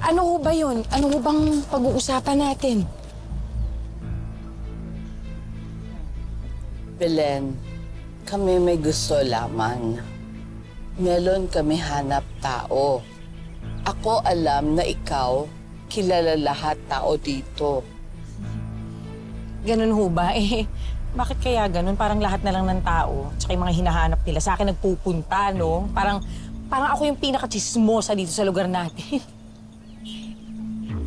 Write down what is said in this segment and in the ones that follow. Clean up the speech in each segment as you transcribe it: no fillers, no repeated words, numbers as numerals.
Ano ho ba yun? Ano ho bang pag-uusapan natin? Belen, kami may gusto lamang. Meron kami hanap tao. Ako alam na ikaw, kilala lahat tao dito. Ganun ho ba? Bakit kaya ganun? Parang lahat na lang ng tao, tsaka yung mga hinahanap nila, sa akin nagpupunta, no? Parang ako yung pinaka-chismosa dito sa lugar natin.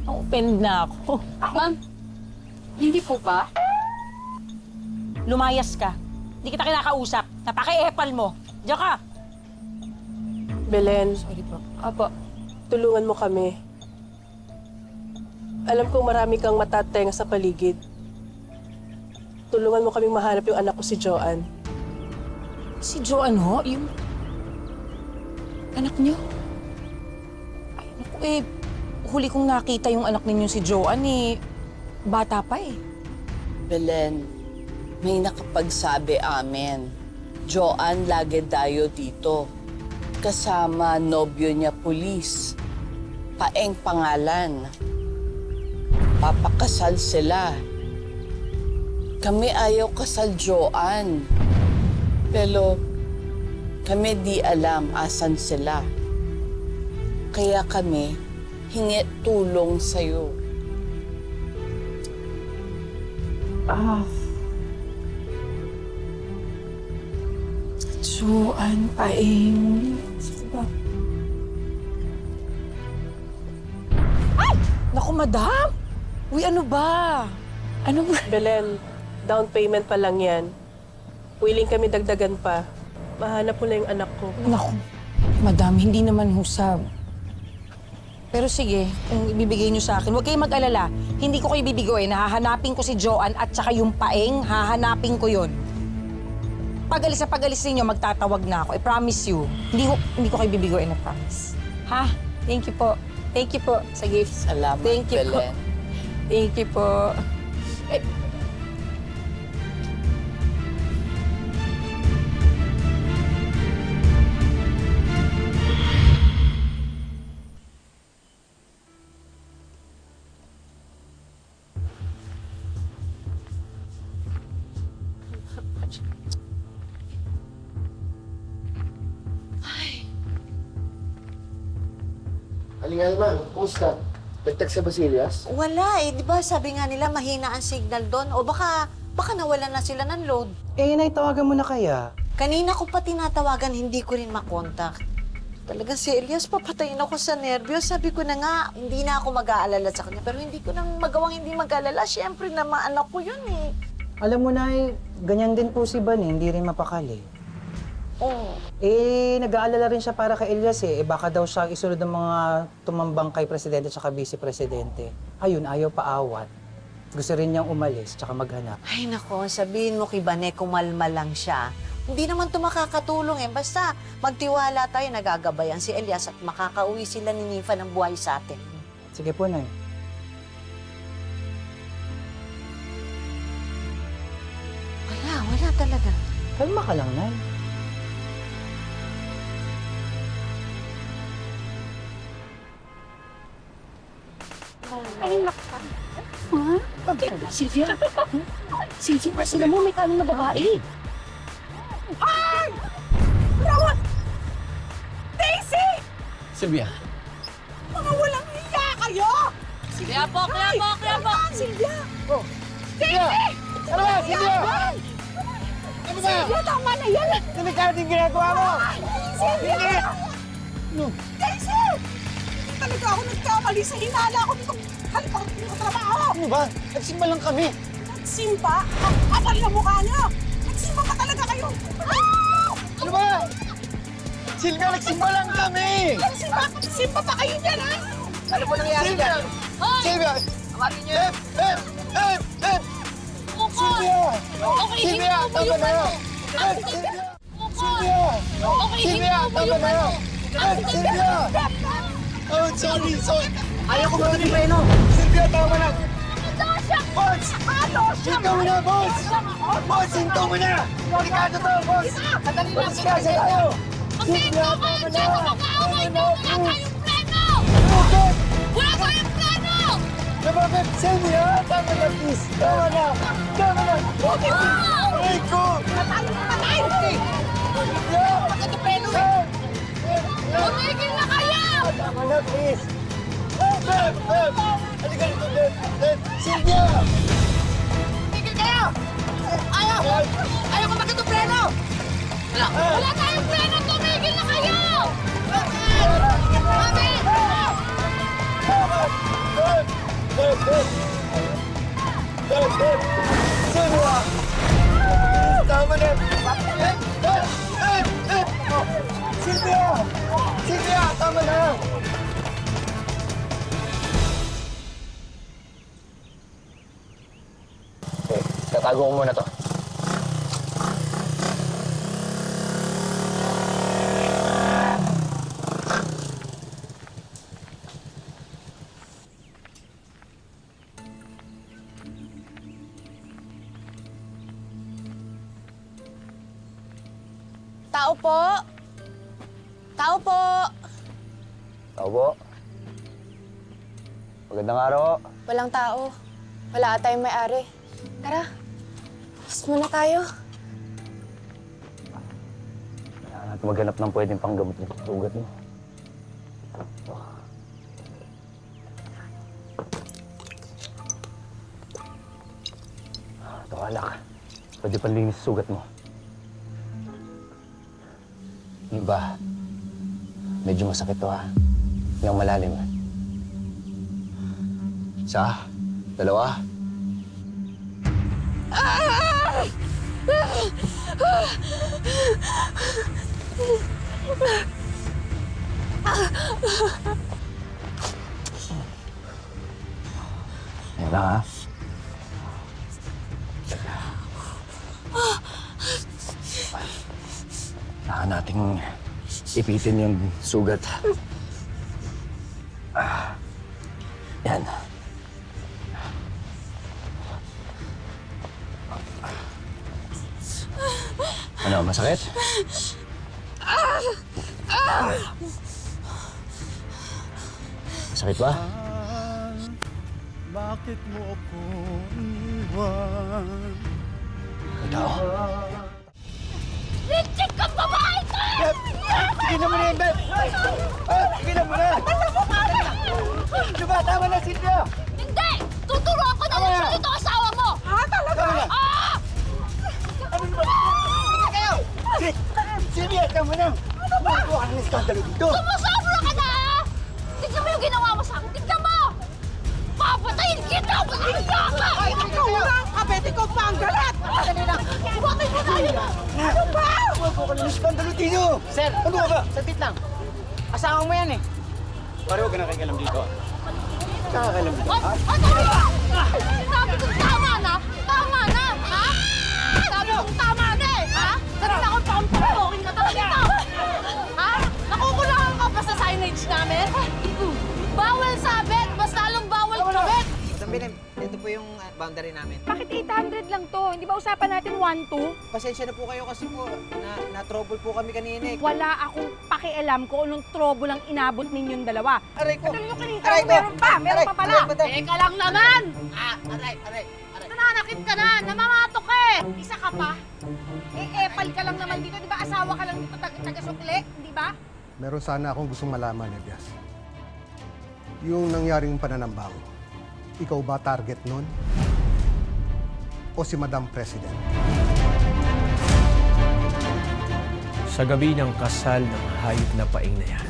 Offend na ako. Ma'am, hindi po ba? Lumayas ka. Hindi kita kinakausap. Napaka-epal mo. Diyan ka. Belen, Sorry po. Apo, tulungan mo kami. Alam kong marami kang matatenga sa paligid. Tulungan mo kaming mahanap yung anak ko si Joanne. Si Joanne ho? Yung anak niyo? Ay, naku huli kong nakita yung anak ninyo si Joanne bata pa Belen, may nakapagsabi amin. Joanne lagi dayo dito. Kasama nobyo niya pulis. Paeng pangalan. Papakasal sila. Kami ayaw kasal Joanne. Pero kami di alam asan sila. Kaya kami hingi tulong sa'yo. Joanne Paeng. Ay! Naku, madam! Uy, ano ba? Ano ba? Belen, down payment pa lang yan. Willing kami dagdagan pa. Mahanap mo na yung anak ko. Naku, madam, hindi naman husab. Pero sige, kung ibibigay niyo sa akin, huwag kayong mag-alala. Hindi ko kayo bibigay. Hahanapin ko si Joanne at saka yung Paeng, hahanapin ko yun. Pag-alis ninyo, magtatawag na ako. I promise you. Hindi ko kayo bibigay na promise. Ha? Thank you po. Thank you po sa gift. Salamat, Thank you po. Belen. Thank you po. Eh, Aling Alman, kumusta? Nagtag sa Basillas? Wala eh. Di ba sabi nga nila mahina ang signal doon? O baka nawalan na sila ng load. Eh, naitawagan mo na kaya? Kanina ko pa tinatawagan, hindi ko rin makontak. Talagang si Elias, papatayin ako sa nervyos. Sabi ko na nga, hindi na ako mag-aalala sa kanya. Pero hindi ko nang magawang hindi mag-aalala. Siyempre na anak ko yun eh. Alam mo na, ganyan din po si Van, hindi rin mapakali. Oo. Eh, nag-aalala rin siya para kay Elias eh. Baka daw siya isunod ng mga tumambang kay Presidente at Vice-Presidente. Ayun, ayaw paawat. Gusto rin niyang umalis tsaka maghanap. Ay nako, sabihin mo kay Bane, kumalma lang siya. Hindi naman ito makakatulong eh. Basta magtiwala tayo, nagagabayan si Elias at makakauwi sila ni Nifa ng buhay sa atin. Sige po, Nay. Wala talaga. Kalma ka lang, Nay. Sylvia? Sylvia, sila mo may kanong na babae. Silvia. Kaya po! Silvia! Ano ba, Silvia? Ano ba? Silvia, tama na yan! Delikado yung ginagawa mo! Silvia! Daisy! Talaga ako nagkamali sa hinala ko nitong halika ko trabaho! Ano ba? Nagsimba lang kami. Nagsimpa? Ang kapal na mukha niyo! Nagsimpa pa talaga kayo! Ano ba? Silvia, nagsimba lang kami! Nagsimpa pa kayo dyan, ha? Ano ba nangyari dyan? Silvia! Tawagin niyo! Silvia! Okay, Silvia, tama na yun! Silvia! Silvia, tama na yun! Silvia! Oh, sorry! Ayaw ko magaling pa yun, Silvia, tama na! Boss! Hinto mo na, boss! Boss, hinto mo na! Delikado to, boss! Boss, kasi tayo! Silvia, tama na! Ano na, boss? Wala tayong plano! Bakit? Sylvia, tama na, please. Tama na. Tama na. Aray ko! Patay! Sylvia! Bakit ang plano eh? Tumigil na kayo! Tama na, please. Beb! Beb! Halika rito, Beb! Beb! Sylvia! Tumigil kayo! Ayaw! Ayaw ko bakit ang plano! Wala tayong plano! Tumigil na kayo! Bakit? Bakit? Beb! Beb! Beb! Beb! Beb! Sylvia! Tama na! Beb! Beb! Beb! Beb! Sylvia! Sylvia! Tama na! Tatago ko muna to. Tao po! Tao po! Tao po. Magandang araw po. Walang tao. Wala ata yung may-ari. Tara, mas muna tayo. Kailangan natin maghanap ng pwedeng panggamot ng sugat mo. Ito, alak. Pwede panlinis sa sugat mo. Ano ba? Medyo masakit to, ha? Yung malalim. Isa, dalawa. Ayan lang, ha? Kailangan nating ipitin yung sugat. Yan. Ano, masakit? Masakit ba? Bakit mo ako iniwan? Ito. Lintik kang babae ka! Tignan mo na yan, Beb! Tignan mo na! Ano ba? Tama na, Sylvia! Hindi! Tuturuan ko na lang sa ito asawa mo! Ha? Talaga? Tama na! Ah! Ano ba? Tignan kayo! Sylvia, tama na! Magawa ka ng iskandalo dito! Sumusobra ka na! Tignan mo yung ginawa mo sa akin! Tignan mo! Papatayin kita! Ay, yaka! Ay, ikaw ka! Pwede ko pa ang galat! Dali lang! Bakit mo tayo? Ano ba? Magawa ka ng iskandalo dito! Sir, Ano ka ba? saglit lang. Asawa mo yan eh. Pare, huwag ka na kakialam dito. Kakakalam dito. Sabi kong tama na! Tama na! Ha? Sabi kong tama na eh! Ha? Sarap akong pampapawin ka talaga! Ha? Nakukulangan ka pa sa signage namin? Bawal sabit! Mas lalong bawal kabit! Sambilim, ito po yung boundary namin. Bakit 800 lang to? Hindi ba usapan natin 1-2? Pasensya na po kayo kasi po, na-trouble po kami kanina eh. Wala akong pakialam kung anong trouble ang inabot ninyong dalawa. Aray ko! Dali nyo kinita Aray mo, ko! meron pa Aray, pala. madam. Teka lang naman! Aray. Nananakit ka na! Namamatok ka eh! Isa ka pa? Epal ka lang naman dito, di ba? Asawa ka lang dito, taga-sukli, di ba? Meron sana akong gustong malaman, Elias. Yung nangyaring pananambang, ikaw ba target nun? O si Madam President? Sa gabi ng kasal ng hayop na paing na yan,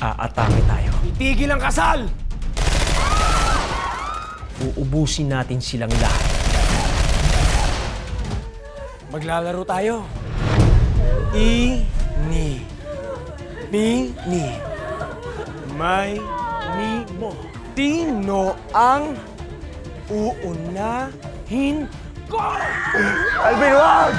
aatake tayo. Itigil ang kasal! Uubusin natin silang lahat. Maglalaro tayo. Ini. Mini. May ni mo. Sino ang uunahin ko? Alvin, wag!